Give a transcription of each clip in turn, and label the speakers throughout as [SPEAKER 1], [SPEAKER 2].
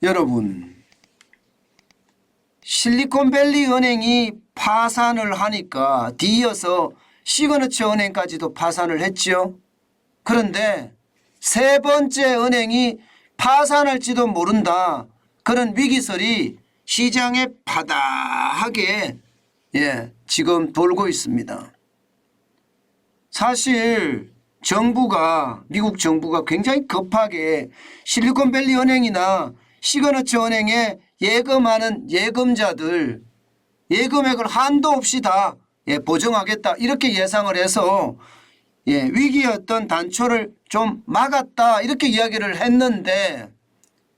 [SPEAKER 1] 여러분, 실리콘밸리 은행이 파산을 하니까 뒤이어서 시그너처 은행까지도 파산을 했죠. 그런데 세 번째 은행이 파산할지도 모른다, 그런 위기설이 시장에 바다하게 지금 돌고 있습니다. 사실 미국 정부가 굉장히 급하게 실리콘밸리 은행이나 시그너처 은행에 예금하는 예금자들 예금액을 한도 없이 다 보정하겠다, 이렇게 예상을 해서 위기의 어떤 단초를 좀 막았다, 이렇게 이야기를 했는데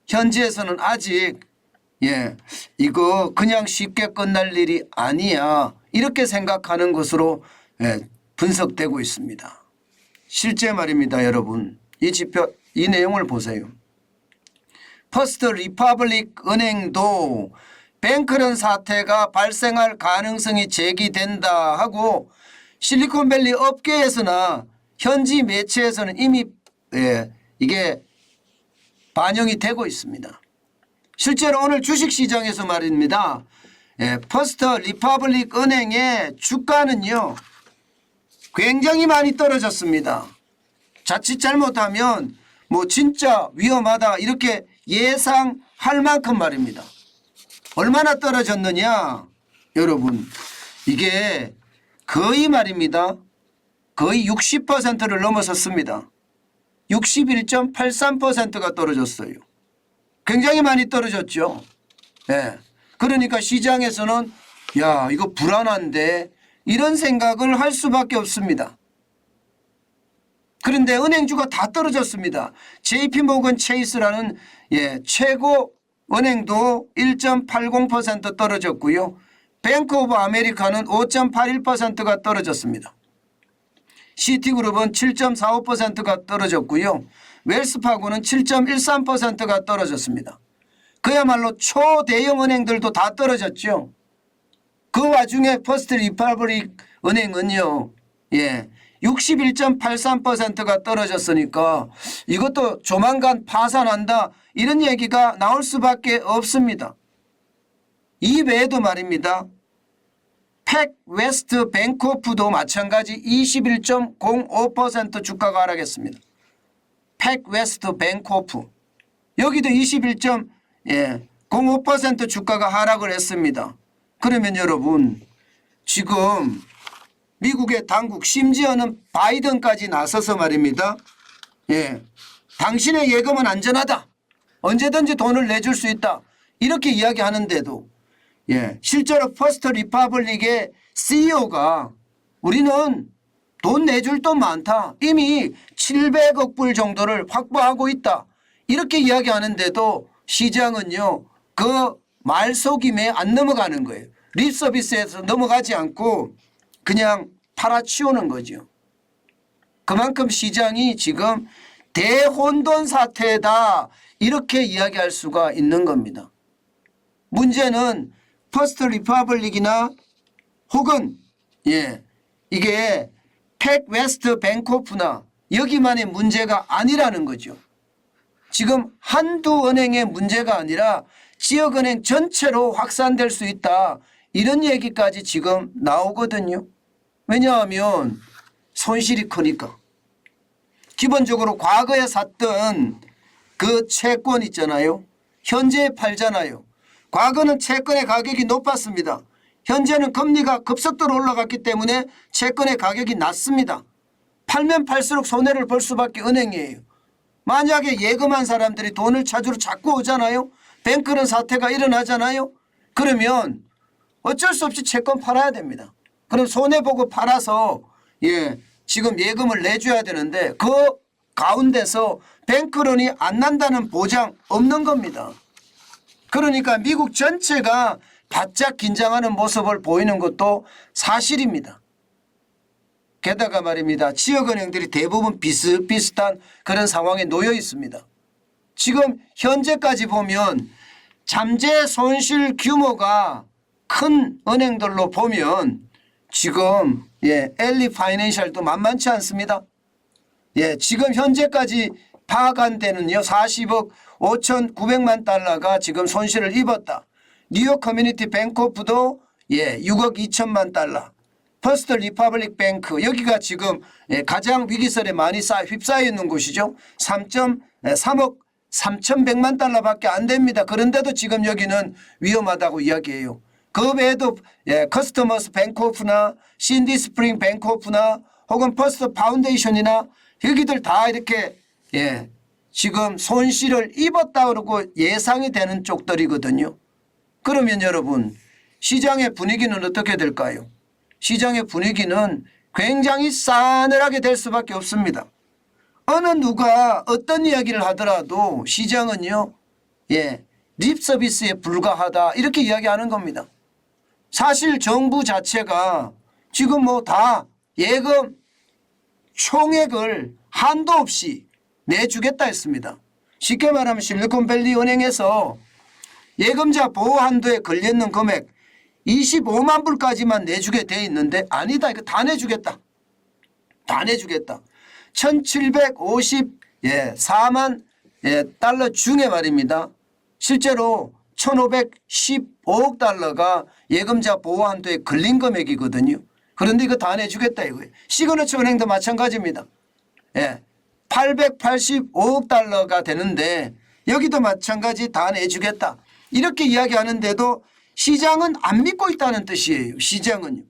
[SPEAKER 1] 현지에서는 아직 이거 그냥 쉽게 끝날 일이 아니야, 이렇게 생각하는 것으로 분석되고 있습니다. 실제 말입니다. 여러분, 이 지표, 이 내용을 보세요. 퍼스트 리퍼블릭 은행도 뱅크런 사태가 발생할 가능성이 제기된다 하고 실리콘밸리 업계에서나 현지 매체에서는 이미 이게 반영이 되고 있습니다. 실제로 오늘 주식시장에서 말입니다. 퍼스트 리퍼블릭 은행의 주가는요 굉장히 많이 떨어졌습니다. 자칫 잘못하면 뭐 진짜 위험하다, 이렇게 예상할 만큼 말입니다. 얼마나 떨어졌느냐 여러분, 이게 거의 말입니다, 거의 60%를 넘어섰습니다. 61.83%가 떨어졌어요. 굉장히 많이 떨어졌죠. 그러니까 시장에서는 야, 이거 불안한데, 이런 생각을 할 수밖에 없습니다. 그런데 은행주가 다 떨어졌습니다. JP모건 체이스라는 최고 은행도 1.80% 떨어졌고요. 뱅크 오브 아메리카는 5.81%가 떨어졌습니다. 시티그룹은 7.45%가 떨어졌고요. 웰스파고는 7.13%가 떨어졌습니다. 그야말로 초대형 은행들도 다 떨어졌죠. 그 와중에 퍼스트 리퍼블릭 은행은요 61.83%가 떨어졌으니까 이것도 조만간 파산한다, 이런 얘기가 나올 수밖에 없습니다. 이 외에도 말입니다, 팩웨스트 뱅크오프도 마찬가지 21.05% 주가가 하락했습니다. 팩웨스트 뱅크오프 여기도 21.05% 주가가 하락을 했습니다. 그러면 여러분, 지금 미국의 당국, 심지어는 바이든까지 나서서 말입니다, 당신의 예금은 안전하다, 언제든지 돈을 내줄 수 있다, 이렇게 이야기하는데도 실제로 퍼스트 리퍼블릭의 CEO가 우리는 돈 내줄 돈 많다, 이미 700억 불 정도를 확보하고 있다, 이렇게 이야기하는데도 시장은요 그 말속임에 안 넘어가는 거예요. 립서비스에서 넘어가지 않고 그냥 팔아치우는 거죠. 그만큼 시장이 지금 대혼돈 사태다, 이렇게 이야기할 수가 있는 겁니다. 문제는 퍼스트 리퍼블릭이나 혹은 이게 팩웨스트 뱅크오프나 여기만의 문제가 아니라는 거죠. 지금 한두 은행의 문제가 아니라 지역은행 전체로 확산될 수 있다, 이런 얘기까지 지금 나오거든요. 왜냐하면 손실이 크니까. 기본적으로 과거에 샀던 그 채권 있잖아요, 현재 팔잖아요. 과거는 채권의 가격이 높았습니다. 현재는 금리가 급속도로 올라갔기 때문에 채권의 가격이 낮습니다. 팔면 팔수록 손해를 볼 수밖에 은행이에요. 만약에 예금한 사람들이 돈을 찾으러 자꾸 오잖아요. 뱅크런 사태가 일어나잖아요. 그러면 어쩔 수 없이 채권 팔아야 됩니다. 그럼 손해보고 팔아서 지금 예금을 내줘야 되는데 그 가운데서 뱅크런이 안 난다는 보장 없는 겁니다. 그러니까 미국 전체가 바짝 긴장하는 모습을 보이는 것도 사실입니다. 게다가 말입니다, 지역은행들이 대부분 비슷비슷한 그런 상황에 놓여 있습니다. 지금 현재까지 보면 잠재 손실 규모가 큰 은행들로 보면 지금 엘리 파이낸셜도 만만치 않습니다. 지금 현재까지 파악한 데는요 40억 5,900만 달러가 지금 손실을 입었다. 뉴욕 커뮤니티 뱅크오프도 6억 2천만 달러. 퍼스트 리퍼블릭 뱅크 여기가 지금 가장 위기설에 많이 휩싸여 있는 곳이죠. 3억 3,100만 달러밖에 안 됩니다. 그런데도 지금 여기는 위험하다고 이야기해요. 그 외에도 커스터머스 뱅크오프나 신디 스프링 뱅크오프나 혹은 퍼스트 파운데이션이나 여기들 다 이렇게 지금 손실을 입었다 그러고 예상이 되는 쪽들이거든요. 그러면 여러분 시장의 분위기는 어떻게 될까요? 시장의 분위기는 굉장히 싸늘하게 될 수밖에 없습니다. 어느 누가 어떤 이야기를 하더라도 시장은요. 립 서비스에 불과하다 이렇게 이야기하는 겁니다. 사실 정부 자체가 지금 뭐 다 예금 총액을 한도 없이 내주겠다 했습니다. 쉽게 말하면 실리콘밸리 은행에서 예금자 보호 한도에 걸려있는 금액 25만 불까지만 내주게 돼 있는데 아니다. 이거 다 내주겠다. 다 내주겠다. 1,754만 달러 중에 말입니다. 실제로 1,515억 달러가 예금자 보호 한도에 걸린 금액이거든요. 그런데 이거 다 내주겠다 이거예요. 시그너처 은행도 마찬가지입니다. 885억 달러가 되는데 여기도 마찬가지 다 내주겠다. 이렇게 이야기하는데도 시장은 안 믿고 있다는 뜻이에요. 시장은요.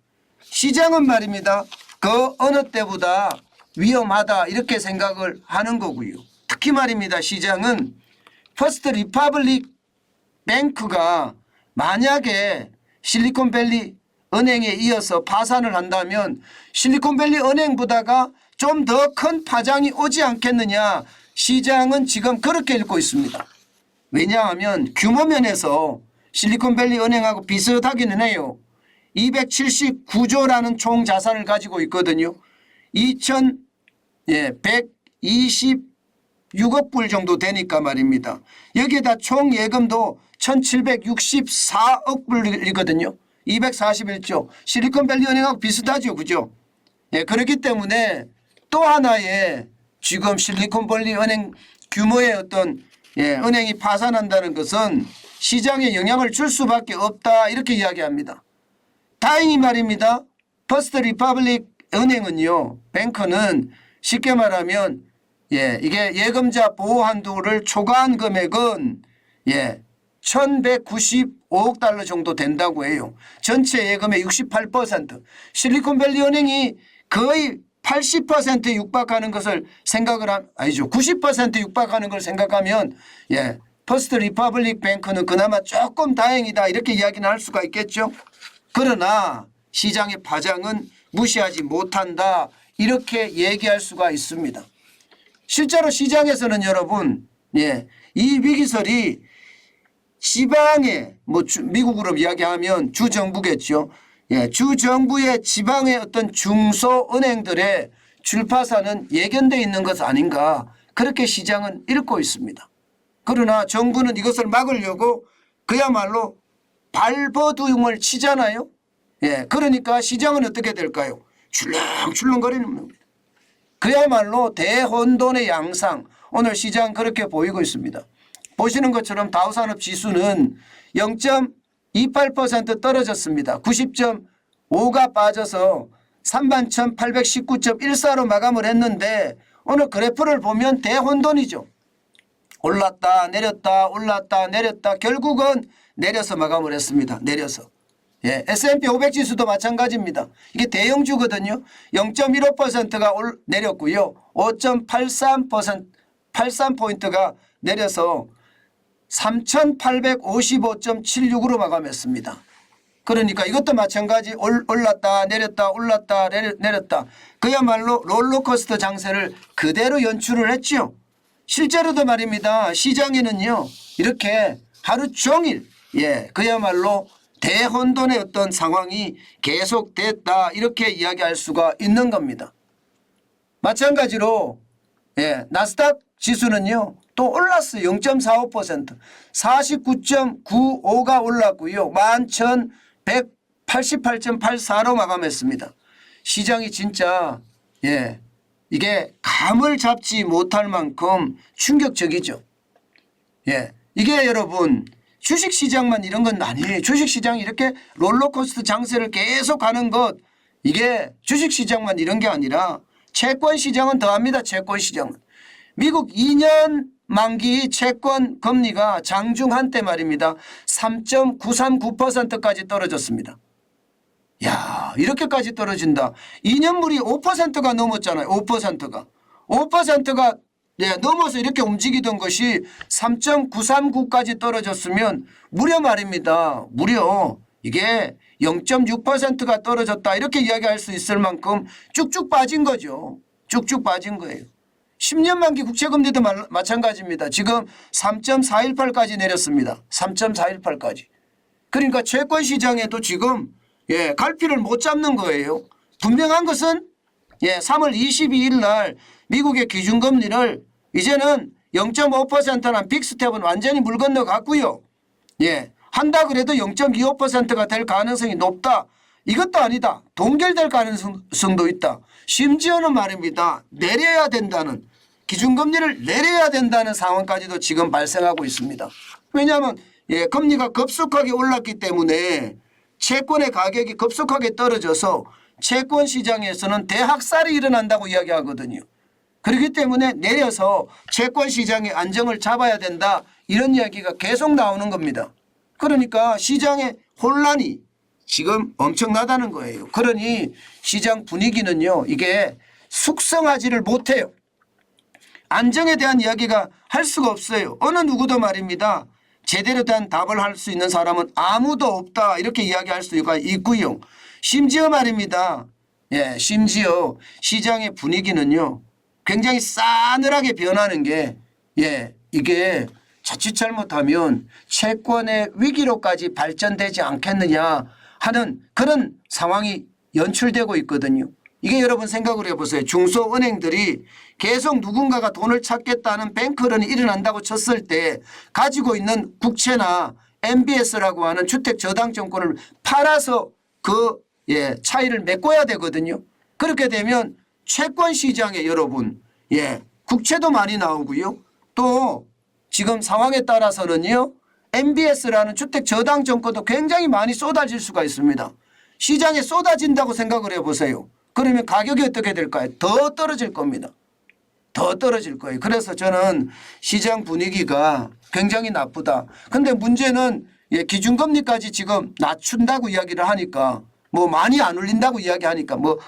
[SPEAKER 1] 시장은 말입니다. 그 어느 때보다 위험하다 이렇게 생각을 하는 거고요. 특히 말입니다. 시장은 퍼스트 리퍼블릭 뱅크가 만약에 실리콘밸리 은행에 이어서 파산을 한다면 실리콘밸리 은행보다가 좀 더 큰 파장이 오지 않겠느냐. 시장은 지금 그렇게 읽고 있습니다. 왜냐하면 규모 면에서 실리콘밸리 은행하고 비슷하기는 해요. 279조라는 총 자산을 가지고 있거든요. 2,126억 불 정도 되니까 말입니다. 여기에다 총 예금도 1,764억 불이거든요. 241조. 실리콘밸리 은행하고 비슷하죠. 그죠? 그렇기 때문에 또 하나의 지금 실리콘밸리 은행 규모의 어떤 은행이 파산한다는 것은 시장에 영향을 줄 수밖에 없다 이렇게 이야기합니다. 다행히 말입니다. 퍼스트 리퍼블릭 은행은요. 뱅크는 쉽게 말하면 이게 예금자 보호 한도를 초과한 금액은 1,195억 달러 정도 된다고 해요. 전체 예금의 68%. 실리콘밸리 은행이 거의 80%에 육박하는 것을 생각을 아니죠. 90%에 육박하는 걸 생각하면 퍼스트 리퍼블릭 뱅크는 그나마 조금 다행이다 이렇게 이야기는 할 수가 있겠죠. 그러나 시장의 파장은 무시하지 못한다 이렇게 얘기할 수가 있습니다. 실제로 시장에서는 여러분 이 위기설이 지방의 미국으로 이야기하면 주정부겠죠. 주정부의 지방의 어떤 중소은행들의 출파사는 예견되어 있는 것 아닌가 그렇게 시장은 읽고 있습니다. 그러나 정부는 이것을 막으려고 그야말로 발버둥을 치잖아요. 그러니까 시장은 어떻게 될까요? 출렁출렁거리는 겁니다. 그야말로 대혼돈의 양상 오늘 시장 그렇게 보이고 있습니다. 보시는 것처럼 다우산업 지수는 0.28% 떨어졌습니다. 90.5가 빠져서 31,819.14로 마감을 했는데 오늘 그래프를 보면 대혼돈이죠. 올랐다 내렸다 올랐다 내렸다 결국은 내려서 마감을 했습니다. 내려서. S&P 500 지수도 마찬가지입니다. 이게 대형주거든요. 0.15%가 내렸고요. 5.83%포인트가 내려서 3,855.76으로 마감했습니다. 그러니까 이것도 마찬가지 올랐다 내렸다 올랐다 내렸다 그야말로 롤러코스터 장세를 그대로 연출을 했죠. 실제로도 말입니다. 시장에는요. 이렇게 하루 종일 그야말로 대혼돈의 어떤 상황이 계속됐다 이렇게 이야기할 수가 있는 겁니다. 마찬가지로 나스닥 지수는요. 또 올랐어요. 0.45% 49.95가 올랐고요. 11,188.84로 마감했습니다. 시장이 진짜 이게 감을 잡지 못할 만큼 충격적이죠. 예. 이게 여러분 주식시장만 이런 건 아니에요. 주식시장이 이렇게 롤러코스터 장세를 계속 가는 것 이게 주식시장만 이런 게 아니라 채권시장은 더합니다. 채권시장은. 미국 2년 만기 채권 금리가 장중 한때 말입니다. 3.939%까지 떨어졌습니다. 야, 이렇게까지 떨어진다. 2년물이 5%가 넘었잖아요. 5%가. 5%가 네, 넘어서 이렇게 움직이던 것이 3.939까지 떨어졌으면 무려 말입니다. 무려 이게 0.6%가 떨어졌다. 이렇게 이야기할 수 있을 만큼 쭉쭉 빠진 거죠. 쭉쭉 빠진 거예요. 10년 만기 국채금리도 마찬가지입니다. 지금 3.418까지 내렸습니다. 3.418까지. 그러니까 채권시장에도 지금 예, 갈피를 못 잡는 거예요. 분명한 것은 예, 3월 22일 날 미국의 기준금리를 이제는 0.5%는 빅스텝은 완전히 물 건너갔고요. 예, 한다 그래도 0.25%가 될 가능성이 높다. 이것도 아니다. 동결될 가능성도 있다. 심지어는 말입니다. 내려야 된다는 기준금리를 내려야 된다는 상황까지도 지금 발생하고 있습니다. 왜냐하면 예, 금리가 급속하게 올랐기 때문에 채권의 가격이 급속하게 떨어져서 채권 시장에서는 대학살이 일어난다고 이야기하거든요. 그렇기 때문에 내려서 채권 시장의 안정을 잡아야 된다. 이런 이야기가 계속 나오는 겁니다. 그러니까 시장의 혼란이 지금 엄청나다는 거예요. 그러니 시장 분위기는요. 이게 숙성하지를 못해요. 안정에 대한 이야기가 할 수가 없어요. 어느 누구도 말입니다. 제대로 된 답을 할 수 있는 사람은 아무도 없다. 이렇게 이야기할 수가 있고요. 심지어 말입니다. 예, 심지어 시장의 분위기는요. 굉장히 싸늘하게 변하는 게 예, 이게 자칫 잘못하면 채권의 위기로까지 발전되지 않겠느냐 하는 그런 상황이 연출되고 있거든요. 이게 여러분 생각을 해보세요. 중소은행들이 계속 누군가가 돈을 찾겠다는 뱅크런이 일어난다고 쳤을 때 가지고 있는 국채나 MBS라고 하는 주택저당증권을 팔아서 그 예, 차이를 메꿔야 되거든요. 그렇게 되면 채권 시장에 여러분 예, 국채도 많이 나오고요. 또 지금 상황에 따라서는요. MBS라는 주택저당증권도 굉장히 많이 쏟아질 수가 있습니다. 시장에 쏟아진다고 생각을 해보세요. 그러면 가격이 어떻게 될까요? 더 떨어질 겁니다. 더 떨어질 거예요. 그래서 저는 시장 분위기가 굉장히 나쁘다. 그런데 문제는 예, 기준금리까지 지금 낮춘다고 이야기를 하니까 뭐 많이 안 올린다고 이야기하니까 뭐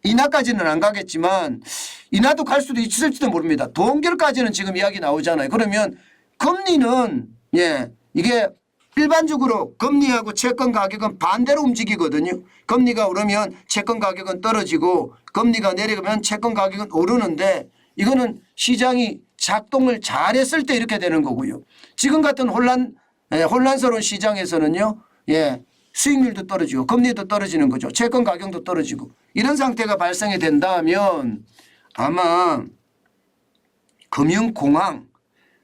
[SPEAKER 1] 인하까지는 안 가겠지만 인하도 갈 수도 있을지도 모릅니다. 동결까지는 지금 이야기 나오잖아요. 그러면 금리는 예, 이게 일반적으로 금리하고 채권 가격은 반대로 움직이거든요. 금리가 오르면 채권 가격은 떨어지고 금리가 내려가면 채권 가격은 오르는데 이거는 시장이 작동을 잘했을 때 이렇게 되는 거고요. 지금 같은 혼란스러운 시장에서는요. 예, 수익률도 떨어지고 금리도 떨어지는 거죠. 채권 가격도 떨어지고 이런 상태가 발생이 된다면 아마 금융공황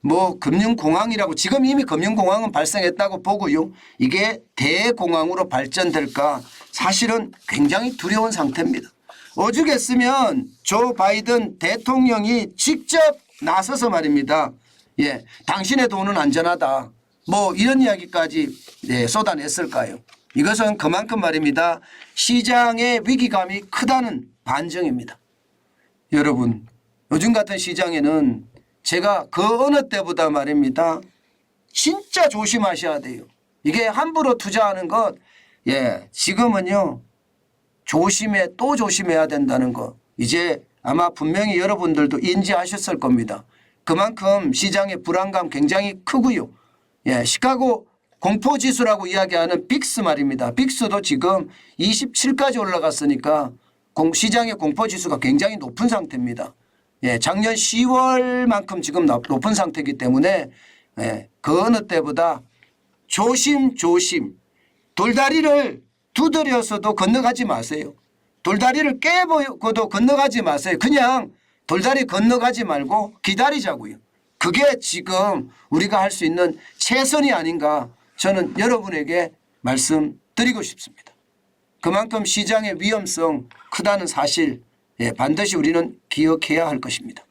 [SPEAKER 1] 뭐 금융공황이라고 지금 이미 금융공황은 발생했다고 보고요. 이게 대공황으로 발전될까 사실은 굉장히 두려운 상태입니다. 오죽했으면 조 바이든 대통령이 직접 나서서 말입니다. 예, 당신의 돈은 안전하다. 뭐 이런 이야기까지 예, 쏟아냈을까요? 이것은 그만큼 말입니다. 시장의 위기감이 크다는 반증입니다. 여러분 요즘 같은 시장에는 제가 그 어느 때보다 말입니다. 진짜 조심하셔야 돼요. 이게 함부로 투자하는 것 예, 지금은요. 조심해 또 조심해야 된다는 거 이제 아마 분명히 여러분들도 인지하셨을 겁니다. 그만큼 시장의 불안감 굉장히 크고요. 예, 시카고 공포지수라고 이야기하는 빅스 말입니다. 빅스도 지금 27까지 올라갔으니까 시장의 공포지수가 굉장히 높은 상태입니다. 예, 작년 10월만큼 지금 높은 상태이기 때문에 예, 그 어느 때보다 조심조심 돌다리를 두드려서도 건너가지 마세요. 돌다리를 깨보고도 건너가지 마세요. 그냥 돌다리 건너가지 말고 기다리자고요. 그게 지금 우리가 할 수 있는 최선이 아닌가 저는 여러분에게 말씀드리고 싶습니다. 그만큼 시장의 위험성 크다는 사실 반드시 우리는 기억해야 할 것입니다.